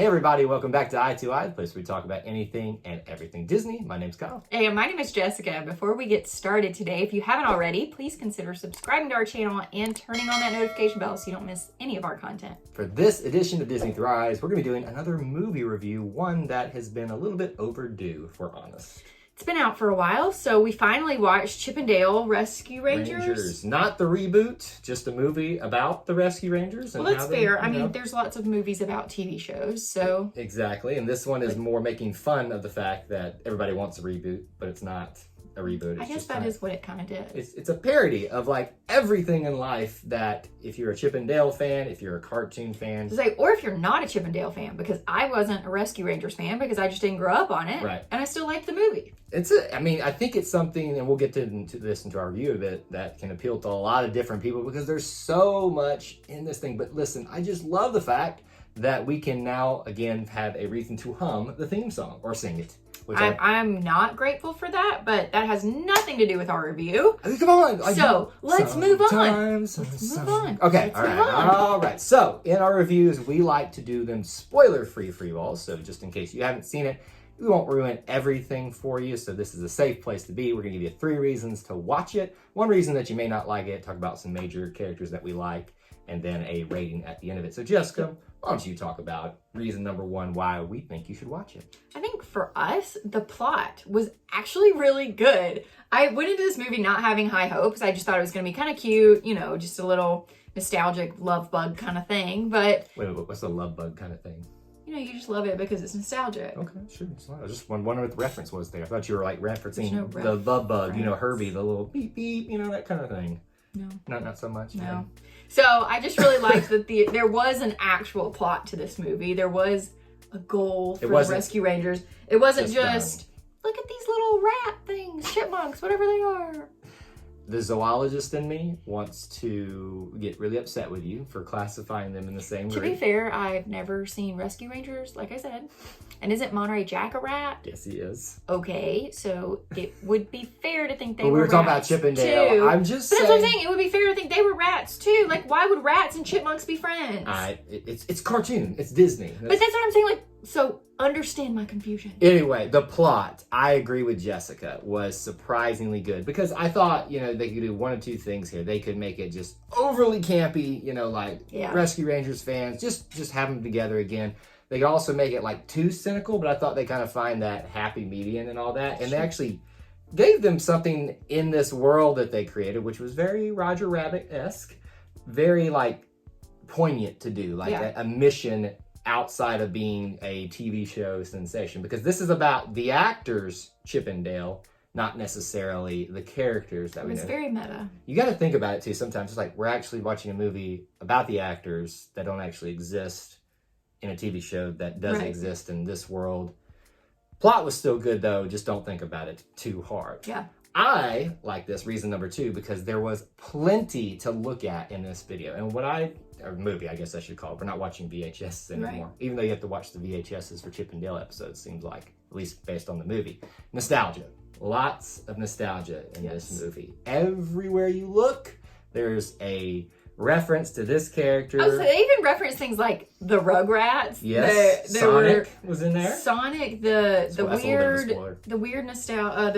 everybody, welcome back to Eye2Eye, the place where we talk about anything and everything Disney. My name's Kyle. Hey, and my name is Jessica. Before we get started today, if you haven't already, please consider subscribing to our channel and turning on that notification bell so you don't miss any of our content. For this edition of Disney Through Our Eyes, we're going to be doing another movie review, one that has been a little bit overdue, if we're honest. It's been out for a while, so we finally watched Chip 'n Dale Rescue Rangers. Not the reboot, just a movie about the Rescue Rangers. And well, that's fair. I mean, there's lots of movies about TV shows, so... Exactly, and this one is more making fun of the fact that everybody wants a reboot, but it's not a reboot. I guess that is what it kind of did. It's a parody of like everything in life that if you're a Chip 'n Dale fan, if you're a cartoon fan. Or if you're not a Chip 'n Dale fan, because I wasn't a Rescue Rangers fan because I just didn't grow up on it. Right. And I still liked the movie. I think it's something, and we'll get into this into our review of it, that can appeal to a lot of different people because there's so much in this thing. But listen, I just love the fact that we can now, again, have a reason to hum the theme song or sing it. I'm not grateful for that, but that has nothing to do with our review. I mean, come on. Let's move on. Let's move on. Okay, all right. So, in our reviews, we like to do them spoiler-free free balls. So, just in case you haven't seen it, we won't ruin everything for you. So, this is a safe place to be. We're going to give you 3 reasons to watch it. 1 reason that you may not like it, talk about some major characters that we like, and then a rating at the end of it. So, Jessica, why don't you talk about reason number 1 why we think you should watch it? I think for us, the plot was actually really good. I went into this movie not having high hopes. I just thought it was going to be kind of cute, just a little nostalgic love bug kind of thing. But wait, what's a love bug kind of thing? You just love it because it's nostalgic. Okay, sure. I was just wondering what the reference was there. I thought you were like referencing the love bug, Herbie, the little beep beep, that kind of thing. No. Not so much. No. So I just really liked that there was an actual plot to this movie. There was a goal for the Rescue Rangers. It wasn't just look at these little rat things, chipmunks, whatever they are. The zoologist in me wants to get really upset with you for classifying them in the same group. To be fair, I've never seen Rescue Rangers, like I said. And isn't Monterey Jack a rat? Yes, he is. Okay, so it would be fair to think they were were rats. We were talking about Chip 'n Dale. Too. I'm just saying. But that's what I'm saying. It would be fair to think they were rats too. Like, why would rats and chipmunks be friends? It's cartoon. It's Disney. But that's what I'm saying. Like, so understand my confusion. Anyway, the plot, I agree with Jessica, was surprisingly good because I thought, they could do 1 of 2 things here. They could make it just overly campy, Rescue Rangers fans, just have them together again. They could also make it like too cynical, but I thought they kind of find that happy median and all that. And they actually gave them something in this world that they created, which was very Roger Rabbit-esque, very poignant to do, a mission outside of being a TV show sensation. Because this is about the actors, Chip 'n Dale, not necessarily the characters that we know. It was very meta. You got to think about it too sometimes. It's like we're actually watching a movie about the actors that don't actually exist in a TV show that does exist in this world. Plot was still good though, just don't think about it too hard. Yeah. I like this, reason number 2, because there was plenty to look at in this video. And or movie, I guess I should call it. We're not watching VHS anymore. Even though you have to watch the VHSs for Chip 'n Dale episodes, seems like, at least based on the movie. Nostalgia. Lots of nostalgia in this movie. Everywhere you look, there's a reference to this character. Oh, so they even reference things like the Rugrats. Yes, Sonic was in there. Sonic, the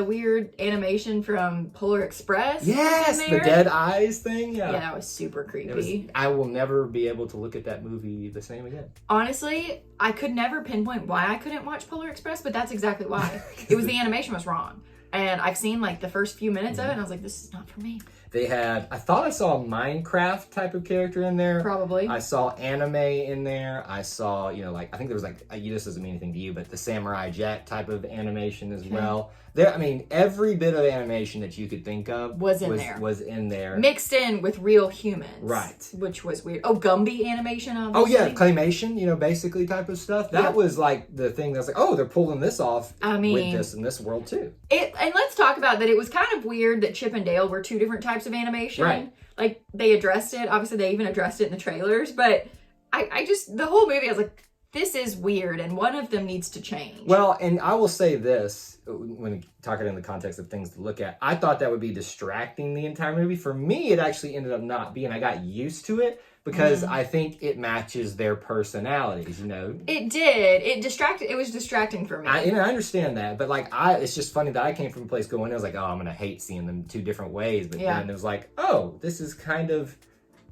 weird animation from Polar Express. Yes, the dead eyes thing. Yeah, that was super creepy. I will never be able to look at that movie the same again. Honestly, I could never pinpoint why I couldn't watch Polar Express, but that's exactly why. It was the animation was wrong. And I've seen the first few minutes of it, and I was like, this is not for me. I thought I saw a Minecraft type of character in there. Probably. I saw anime in there. I saw, I think there was this doesn't mean anything to you, but the Samurai Jack type of animation as well. Every bit of animation that you could think of was in there. Mixed in with real humans. Right. Which was weird. Oh, Gumby animation, obviously. Oh, yeah, claymation, basically type of stuff. That was the thing that's they're pulling this off with this in this world too. And let's talk about that. It was kind of weird that Chip 'n Dale were 2 different types of animation. Right. They addressed it. Obviously, they even addressed it in the trailers. But I just, the whole movie, I was like, this is weird and one of them needs to change. Well, and I will say this, when talking in the context of things to look at, I thought that would be distracting the entire movie. For me, it actually ended up not being. I got used to it because I think it matches their personalities, you know. It did. It was distracting for me. I understand that, but like it's just funny that I came from a place going, I was like, oh, I'm going to hate seeing them two different ways. But then it was like, oh, this is kind of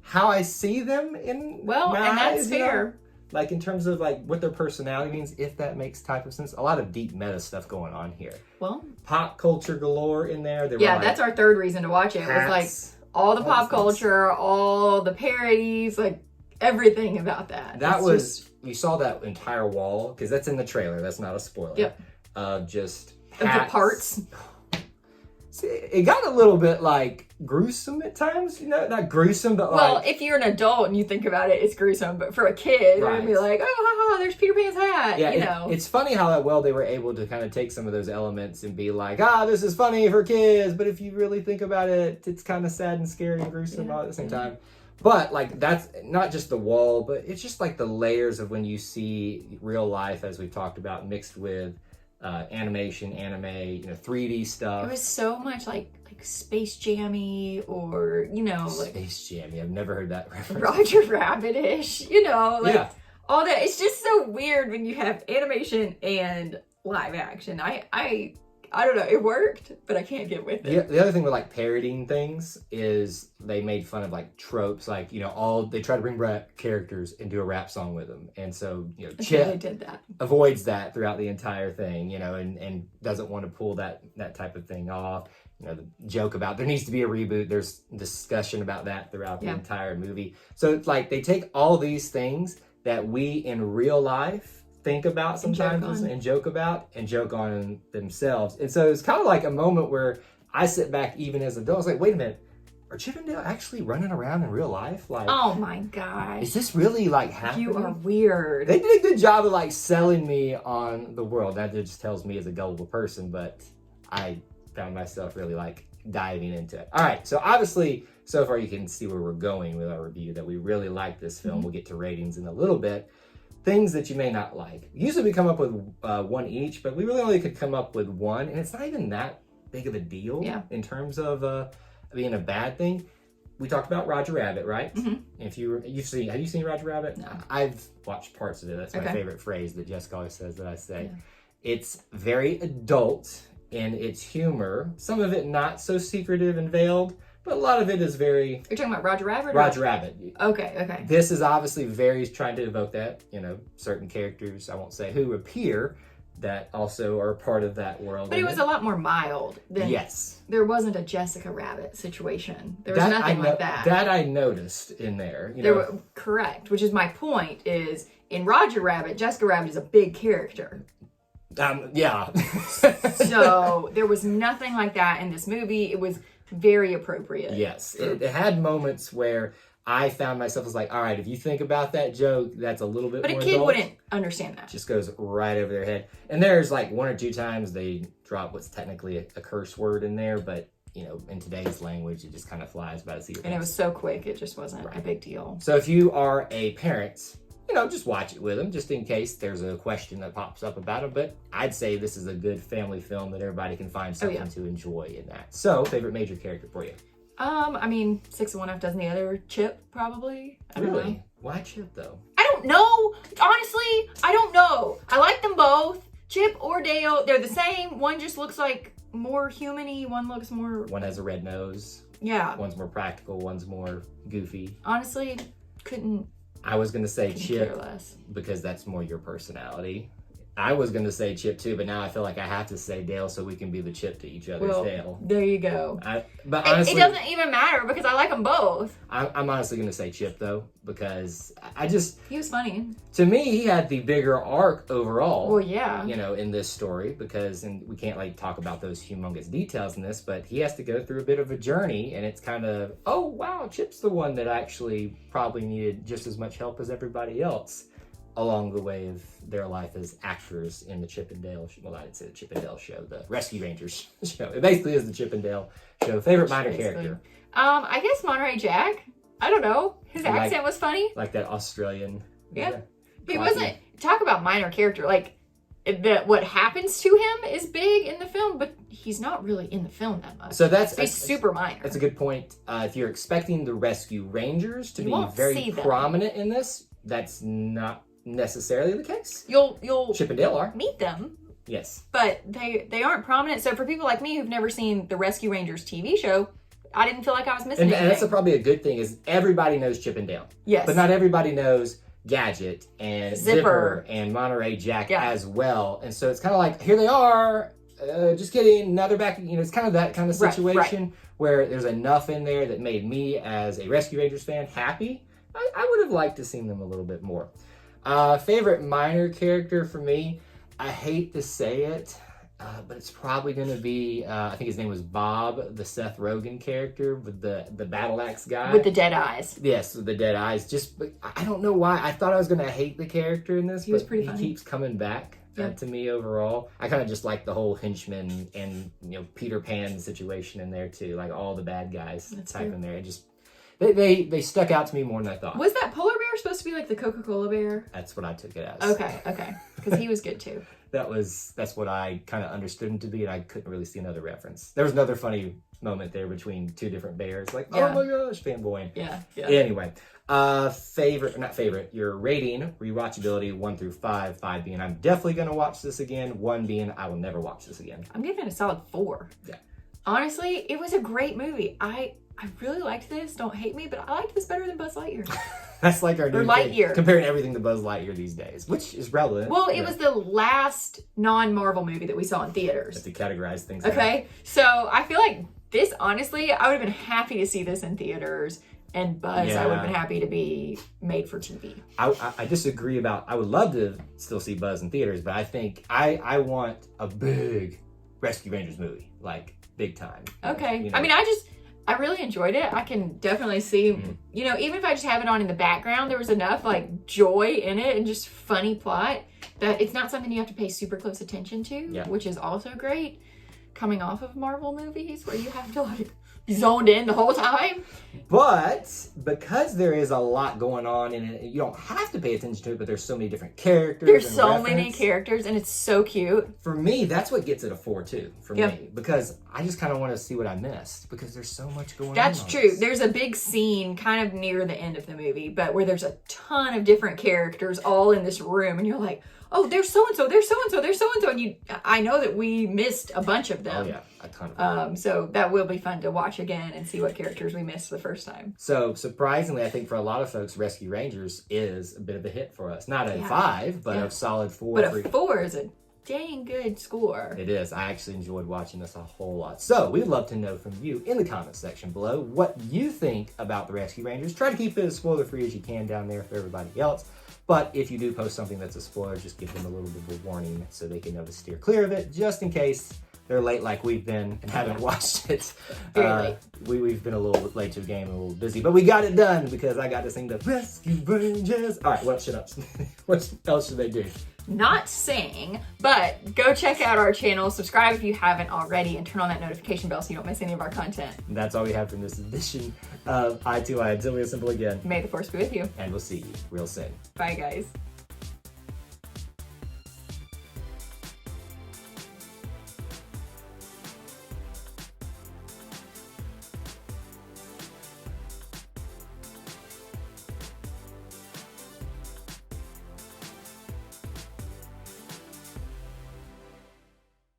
how I see them in my eyes, that's fair. Know? Like in terms of like what their personality means, if that makes type of sense. A lot of deep meta stuff going on here. Well, pop culture galore in there. That's our third reason to watch it. It was like all the pop culture, all the parodies, like everything about that. You saw that entire wall, because that's in the trailer. That's not a spoiler. Yep. Just hats. The parts. See, it got a little bit like gruesome at times, you know, not gruesome, but well, if you're an adult and you think about it, it's gruesome. But for a kid, it'd be like, oh, there's Peter Pan's hat. Yeah, you know, it's funny how well they were able to kind of take some of those elements and be like, this is funny for kids. But if you really think about it, it's kind of sad and scary and gruesome all at the same time. But like that's not just the wall, but it's just like the layers of when you see real life, as we've talked about, mixed with animation, anime, 3D stuff. It was so much like Space Jammy, or like Space Jammy. I've never heard that reference. Roger Rabbit-ish, all that. It's just so weird when you have animation and live action. I don't know. It worked, but I can't get with it. The other thing with like parodying things is they made fun of like tropes, like they try to bring back characters and do a rap song with them, and so Chip did that. Avoids that throughout the entire thing, and doesn't want to pull that type of thing off. The joke about there needs to be a reboot. There's discussion about that throughout the entire movie. So it's like they take all these things that we in real life think about sometimes and joke about and joke on themselves. And so it's kind of like a moment where I sit back even as an adult. I was like, wait a minute, are Chip and Dale actually running around in real life? Like, oh my gosh, is this really like happening? You are weird. They did a good job of like selling me on the world. That just tells me as a gullible person, but I found myself really like diving into it. All right, so obviously so far you can see where we're going with our review, that we really like this film. We'll get to ratings in a little bit. Things that you may not like. Usually we come up with one each, but we really only could come up with one, and it's not even that big of a deal in terms of being a bad thing. We talked about Roger Rabbit, right? If have you seen Roger Rabbit? No. I've watched parts of it. That's my favorite phrase that Jessica always says that I say. It's very adult in its humor. Some of it not so secretive and veiled, but a lot of it is very... You're talking about Roger Rabbit? Roger Rabbit. Okay. This is obviously very trying to evoke that, certain characters, I won't say who, appear that also are part of that world. But it was a lot more mild than... Yes. There wasn't a Jessica Rabbit situation. There was nothing like that. That I noticed in there. Correct, which is my point, is in Roger Rabbit, Jessica Rabbit is a big character. Yeah. So there was nothing like that in this movie. It was very appropriate. Yes. It had moments where I found myself was like, all right, if you think about that joke, that's a little bit more But a kid adult. wouldn't understand that. Just goes right over their head. And there's like one or two times they drop what's technically a curse word in there, but in today's language, it just kind of flies by the seat of your And it pants. was so quick, it just wasn't a big deal. So if you are a parent, just watch it with them, just in case there's a question that pops up about it. But I'd say this is a good family film that everybody can find something to enjoy in that. So, favorite major character for you? 6 of one, half dozen the other. Chip, probably. I don't know. Why Chip, though? I don't know. Honestly, I don't know. I like them both. Chip or Dale, they're the same. One just looks like more human-y. One looks more... One has a red nose. Yeah. One's more practical. One's more goofy. Honestly, I was going to say Chip less. Because that's more your personality. I was going to say Chip too, but now I feel like I have to say Dale so we can be the Chip to each other's Dale. There you go. But honestly, it doesn't even matter because I like them both. I'm honestly going to say Chip though, because he was funny. To me, he had the bigger arc overall. Well, yeah. In this story, and we can't talk about those humongous details in this, but he has to go through a bit of a journey, and it's kind of, oh wow, Chip's the one that actually probably needed just as much help as everybody else along the way of their life as actors in the Chip and Dale show. Well, I didn't say the Chip and Dale show, the Rescue Rangers show. It basically is the Chip and Dale show. Favorite minor character? I guess Monterey Jack. I don't know. His accent was funny. Like that Australian. Yeah. He wasn't, talk about minor character, like, what happens to him is big in the film, but he's not really in the film that much. So he's super minor. That's a good point. If you're expecting the Rescue Rangers to be very prominent in this, that's not necessarily the case. You'll Chip and Dale are. meet them. Yes. But they aren't prominent. So for people like me who've never seen the Rescue Rangers TV show, I didn't feel like I was missing anything. And that's probably a good thing, is everybody knows Chip and Dale. Yes. But not everybody knows Gadget and Zipper and Monterey Jack as well. And so it's kind of like, here they are, just kidding, now they're back. You know, it's kind of that kind of situation where there's enough in there that made me, as a Rescue Rangers fan, happy. I would have liked to see them a little bit more. Favorite minor character for me, I hate to say it, but it's probably going to be, I think his name was Bob, the Seth Rogen character with the battle axe guy. With the dead eyes. Yes, with the dead eyes. But I don't know why. I thought I was going to hate the character in this, but he keeps coming back to me overall. I kind of just like the whole henchman and, you know, Peter Pan situation in there too. Like all the bad guys in there. It just... They stuck out to me more than I thought. Was that polar bear supposed to be like the Coca-Cola bear? That's what I took it as. Okay. Because he was good too. That's what I kind of understood him to be, and I couldn't really see another reference. There was another funny moment there between two different bears. Like, oh my gosh, fanboying. Yeah. Anyway, your rating, rewatchability 1 through 5, 5 being I'm definitely going to watch this again, 1 being I will never watch this again. I'm giving it a solid 4. Yeah. Honestly, it was a great movie. I really liked this. Don't hate me, but I liked this better than Buzz Lightyear. That's like our new Lightyear. Thing, comparing everything to Buzz Lightyear these days, which is relevant. Well, it was the last non-Marvel movie that we saw in theaters. To categorize things. Okay, so I feel like this, honestly, I would have been happy to see this in theaters, and Buzz, I would have been happy to be made for TV. I disagree about, I would love to still see Buzz in theaters, but I think I want a big Rescue Rangers movie, like big time. Okay, you know? I mean, I really enjoyed it. I can definitely see, you know, even if I just have it on in the background, there was enough like joy in it and just funny plot that it's not something you have to pay super close attention to, which is also great coming off of Marvel movies where you have to like be zoned in the whole time. But because there is a lot going on in it, you don't have to pay attention to it, but there's so many different characters. There's so many characters and it's so cute. For me, that's what gets it a 4 too, for me. Because I just kind of want to see what I missed because there's so much going on. That's true. There's a big scene kind of near the end of the movie, but where there's a ton of different characters all in this room and you're like, oh, there's so-and-so, there's so-and-so, there's so-and-so. And I know that we missed a bunch of them. Oh, yeah, a ton of them. So that will be fun to watch again and see what characters we missed the first time. So, surprisingly, I think for a lot of folks, Rescue Rangers is a bit of a hit for us. Not a 5, but a solid 4. But a 4 is a dang good score. It is. I actually enjoyed watching this a whole lot. So, we'd love to know from you in the comments section below what you think about the Rescue Rangers. Try to keep it as spoiler-free as you can down there for everybody else. But if you do post something that's a spoiler, just give them a little bit of a warning so they can know to steer clear of it, just in case they're late like we've been and haven't watched it. Very late. We've been a little bit late to the game and a little busy, but we got it done because I got to sing the Rescue Rangers. All right, what else should they do? Not sing, but go check out our channel, subscribe if you haven't already, and turn on that notification bell so you don't miss any of our content. And that's all we have from this edition of I2I. Until we assemble again. May the Force be with you. And we'll see you real soon. Bye, guys.